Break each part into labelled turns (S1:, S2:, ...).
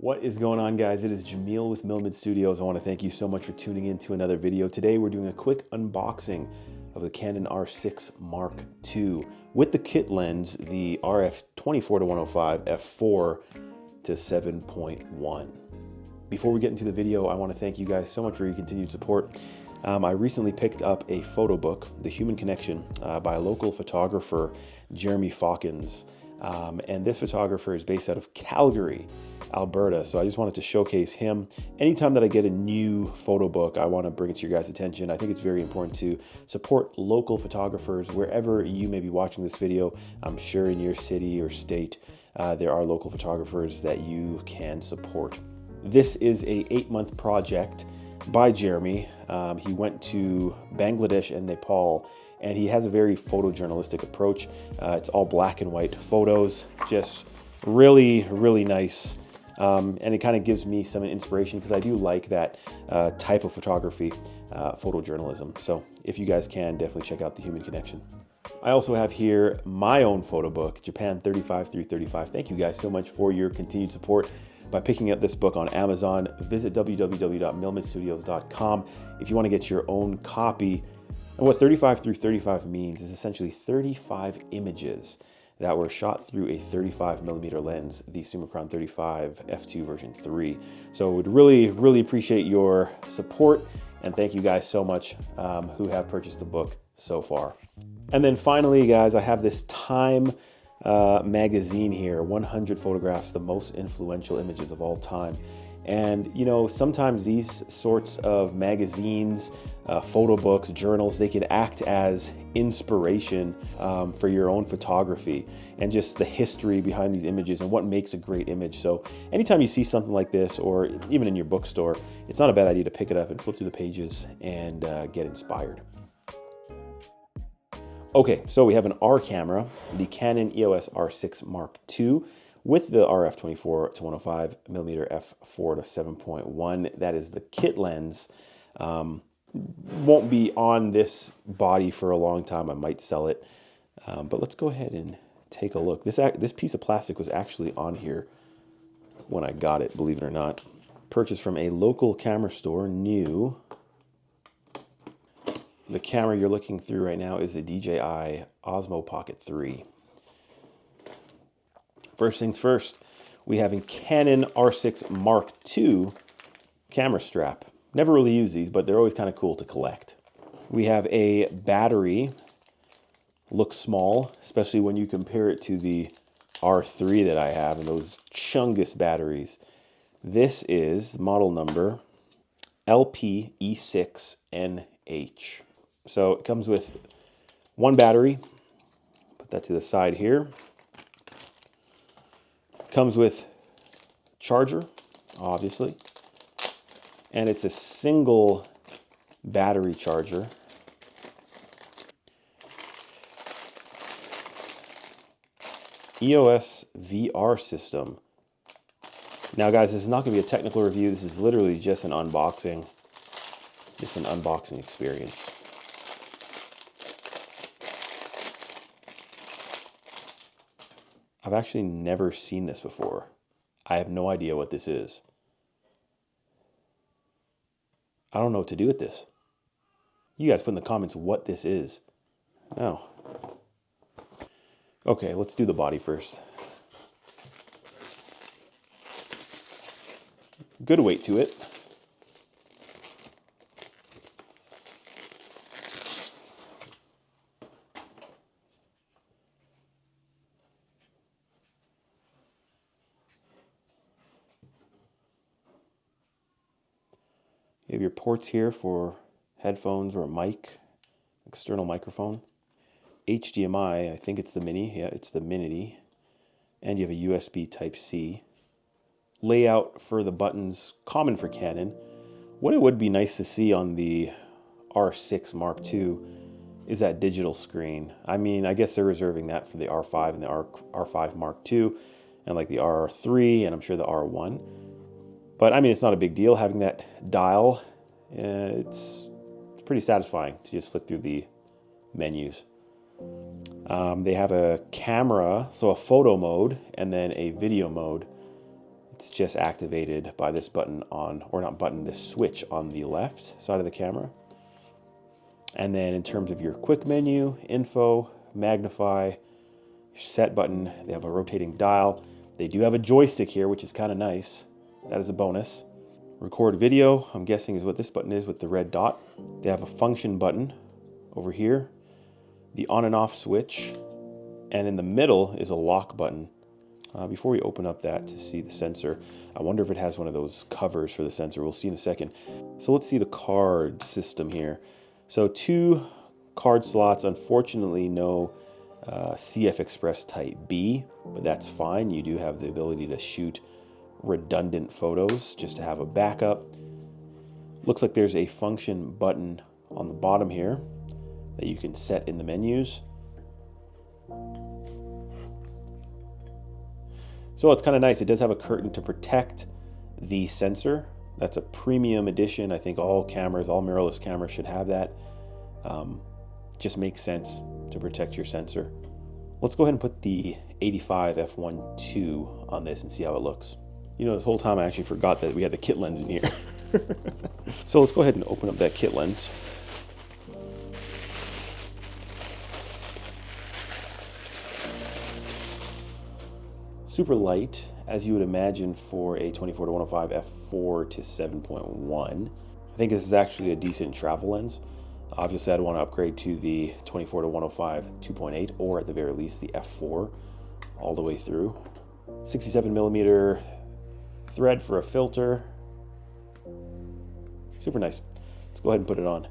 S1: What is going on, guys? It is Jamil with MILMID Studios. I want to thank you so much for tuning in to another video. Today we're doing a quick unboxing of the Canon R6 Mark II with the kit lens, the RF 24-105 f4 to 7.1. Before we get into the video, I want to thank you guys so much for your continued support. I recently picked up a photo book, The Human Connection, by a local photographer, Jeremy Fawkins. And this photographer is based out of Calgary, Alberta. So I just wanted to showcase him. Anytime that I get a new photo book, I want to bring it to your guys' attention. I think it's very important to support local photographers wherever you may be watching this video. I'm sure in your city or state, there are local photographers that you can support. This is a 8-month project by Jeremy. He went to Bangladesh and Nepal, and he has a very photojournalistic approach. It's all black and white photos, just really, really nice. And it kind of gives me some inspiration because I do like that type of photography, photojournalism. So if you guys can, definitely check out The Human Connection. I also have here my own photo book, Japan 35-335. Thank you guys so much for your continued support by picking up this book on Amazon. Visit www.milmidstudios.com if you want to get your own copy. And what 35-335 means is essentially 35 images that were shot through a 35mm lens, the Summicron 35 f2 version 3. So would really, really appreciate your support, and thank you guys so much who have purchased the book so far. And then finally, guys, I have this Time magazine here, 100 photographs, the most influential images of all time. And you know, sometimes these sorts of magazines, photo books, journals, they can act as inspiration for your own photography and just the history behind these images and what makes a great image. So anytime you see something like this, or even in your bookstore, it's not a bad idea to pick it up and flip through the pages and get inspired. Okay, so we have an R camera, the Canon EOS R6 Mark II with the RF 24-105mm f4 to 7.1. That is the kit lens. Won't be on this body for a long time. I might sell it, but let's go ahead and take a look. This piece of plastic was actually on here when I got it, believe it or not. Purchased from a local camera store, new. The camera you're looking through right now is a DJI Osmo Pocket 3. First things first, we have a Canon R6 Mark II camera strap. Never really use these, but they're always kind of cool to collect. We have a battery. Looks small, especially when you compare it to the R3 that I have and those Chungus batteries. This is model number LPE6NH. So it comes with one battery. Put that to the side here. Comes with charger, obviously. And it's a single battery charger. EOS VR system. Now guys, this is not going to be a technical review. This is literally just an unboxing. Just an unboxing experience. I've actually never seen this before. I have no idea what this is. I don't know what to do with this. You guys put in the comments what this is. Oh. Okay, let's do the body first. Good weight to it. You have your ports here for headphones or a mic, external microphone. HDMI, I think it's the mini. Yeah, it's the mini. And you have a USB Type-C. Layout for the buttons, common for Canon. What it would be nice to see on the R6 Mark II is that digital screen. I mean, I guess they're reserving that for the R5 and the R5 Mark II, and like the R3, and I'm sure the R1. But I mean, it's not a big deal having that dial. It's pretty satisfying to just flick through the menus. They have a camera, so a photo mode, and then a video mode. It's just activated by this button on, or not button, this switch on the left side of the camera. And then in terms of your quick menu, info, magnify, set button, they have a rotating dial. They do have a joystick here, which is kind of nice. That is a bonus. Record video, I'm guessing is what this button is with the red dot. They have a function button over here, the on and off switch, and in the middle is a lock button. Before we open up that to see the sensor, I wonder if it has one of those covers for the sensor. We'll see in a second. So let's see the card system here. So 2 card slots, unfortunately no CF Express Type B, but that's fine. You do have the ability to shoot redundant photos just to have a backup. Looks like there's a function button on the bottom here that you can set in the menus. So it's kind of nice. It does have a curtain to protect the sensor. That's a premium edition. I think all cameras, all mirrorless cameras should have that. Just makes sense to protect your sensor. Let's go ahead and put the 85 f1.2 on this and see how it looks. You know, this whole time I actually forgot that we had the kit lens in here. So let's go ahead and open up that kit lens. Super light, as you would imagine for a 24-105 f4 to 7.1. I think this is actually a decent travel lens. Obviously, I'd want to upgrade to the 24-105 2.8, or at the very least the f4 all the way through. 67mm thread for a filter. Super nice. Let's go ahead and put it on.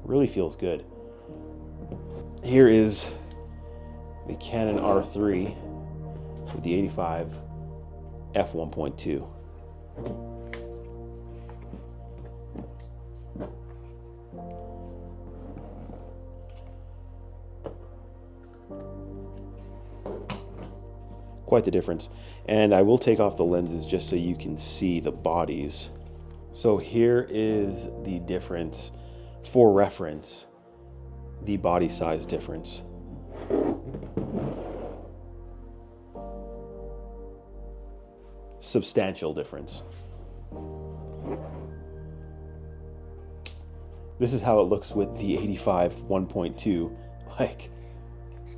S1: Really feels good. Here is the Canon R3 with the 85 f1.2. Quite the difference. And I will take off the lenses just so you can see the bodies. So here is the difference. For reference, the body size difference. Substantial difference. This is how it looks with the 85 1.2. Like,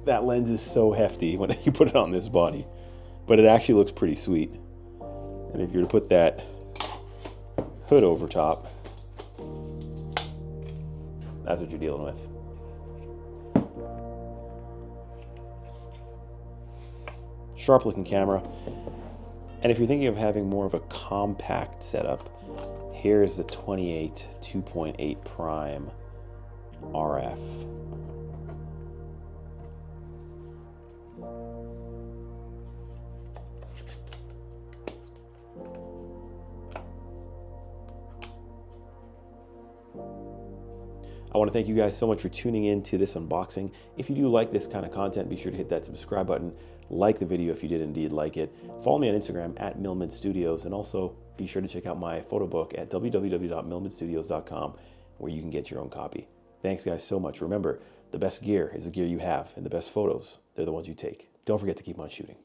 S1: that lens is so hefty when you put it on this body, but it actually looks pretty sweet. And if you were to put that hood over top, that's what you're dealing with. Sharp looking camera. And if you're thinking of having more of a compact setup, here's the 28 2.8 prime RF. I want to thank you guys so much for tuning in to this unboxing. If you do like this kind of content, be sure to hit that subscribe button, like the video if you did indeed like it. Follow me on Instagram at MILMID Studios, and also be sure to check out my photo book at www.milmidstudios.com, where you can get your own copy. Thanks guys so much. Remember, the best gear is the gear you have, and the best photos, they're the ones you take. Don't forget to keep on shooting.